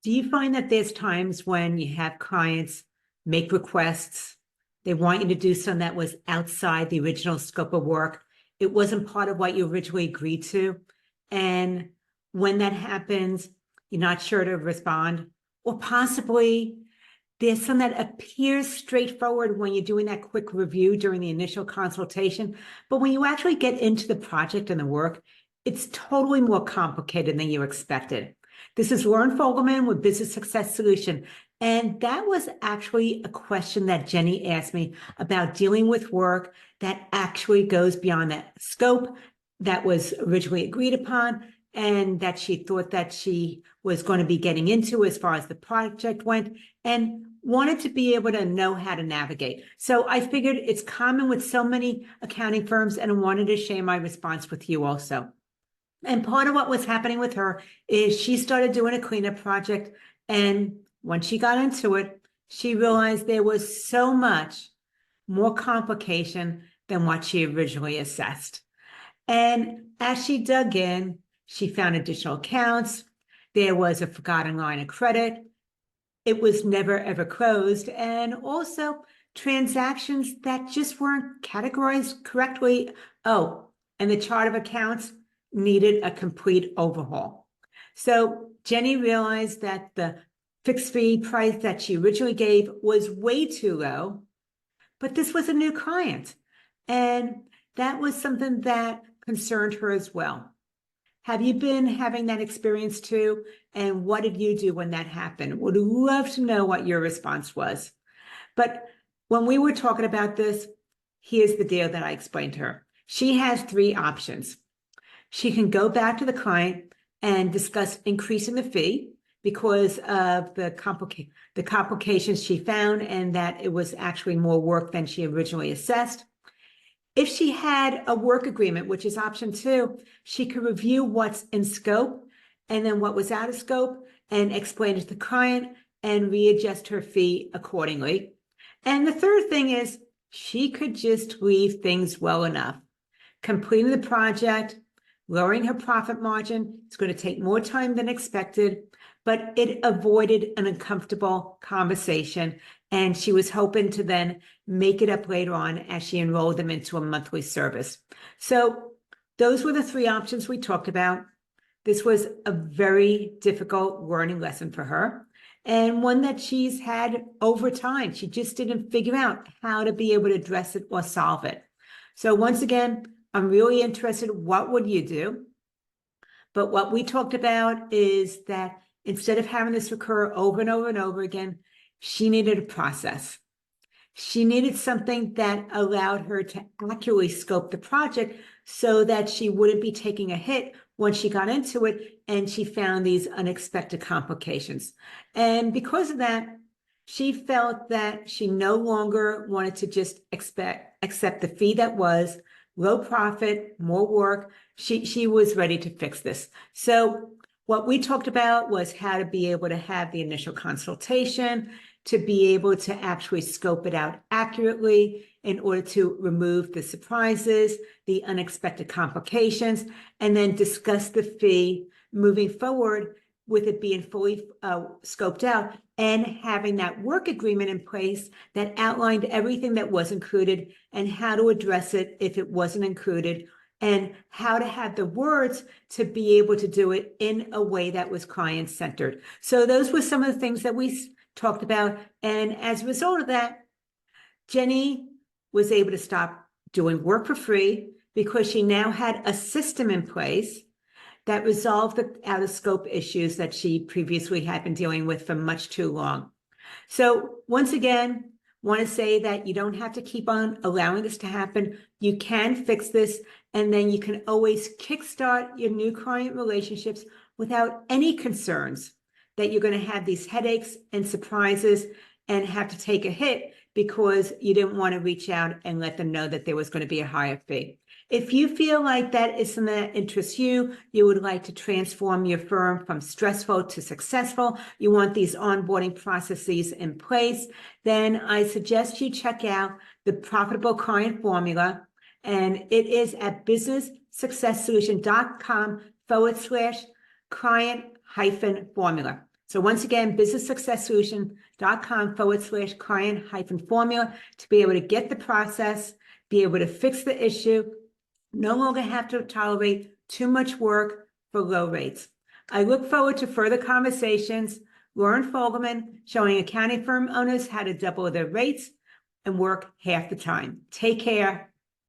Do you find that there's times when you have clients make requests, they want you to do something that was outside the original scope of work? It wasn't part of what you originally agreed to. And when that happens, you're not sure to respond, or possibly there's something that appears straightforward when you're doing that quick review during the initial consultation. But when you actually get into the project and the work, it's totally more complicated than you expected. This is Lauren Fogelman with Business Success Solution. And that was actually a question that Jenny asked me about dealing with work that actually goes beyond that scope that was originally agreed upon and that she thought that she was going to be getting into as far as the project went, and wanted to be able to know how to navigate. So I figured it's common with so many accounting firms, and I wanted to share my response with you also. And part of what was happening with her is she started doing a cleanup project. And when she got into it, she realized there was so much more complication than what she originally assessed. And as she dug in, she found additional accounts. There was a forgotten line of credit. It was never, ever closed. And also transactions that just weren't categorized correctly. Oh, and the chart of accounts needed a complete overhaul. So Jenny realized that the fixed fee price that she originally gave was way too low, but this was a new client. And that was something that concerned her as well. Have you been having that experience too? And what did you do when that happened? Would love to know what your response was. But when we were talking about this, here's the deal that I explained to her. She has three options. She can go back to the client and discuss increasing the fee because of the complications she found and that it was actually more work than she originally assessed. If she had a work agreement, which is option 2, she could review what's in scope and then what was out of scope and explain it to the client and readjust her fee accordingly. And the third thing is she could just leave things well enough. Completing the project, lowering her profit margin, it's going to take more time than expected, but it avoided an uncomfortable conversation. And she was hoping to then make it up later on as she enrolled them into a monthly service. So those were the three options we talked about. This was a very difficult learning lesson for her, and one that she's had over time. She just didn't figure out how to be able to address it or solve it. So once again, I'm really interested, what would you do? But what we talked about is that instead of having this occur over and over and over again, she needed a process. She needed something that allowed her to accurately scope the project so that she wouldn't be taking a hit when she got into it and she found these unexpected complications. And because of that, she felt that she no longer wanted to just accept the fee that was low profit, more work. She was ready to fix this. So what we talked about was how to be able to have the initial consultation, to be able to actually scope it out accurately in order to remove the surprises, the unexpected complications, and then discuss the fee moving forward with it being fully scoped out and having that work agreement in place that outlined everything that was included and how to address it if it wasn't included, and how to have the words to be able to do it in a way that was client-centered. So those were some of the things that we talked about. And as a result of that, Jenny was able to stop doing work for free because she now had a system in place that resolved the out-of-scope issues that she previously had been dealing with for much too long. So once again, want to say that you don't have to keep on allowing this to happen. You can fix this, and then you can always kickstart your new client relationships without any concerns that you're going to have these headaches and surprises and have to take a hit because you didn't want to reach out and let them know that there was going to be a higher fee. If you feel like that is something that interests you, you would like to transform your firm from stressful to successful, you want these onboarding processes in place, then I suggest you check out the Profitable Client Formula. And it is at businesssuccesssolution.com/client-formula. So once again, businesssuccesssolution.com/client-formula to be able to get the process, be able to fix the issue, no longer have to tolerate too much work for low rates. I look forward to further conversations. Lauren Fogelman showing accounting firm owners how to double their rates and work half the time. Take care.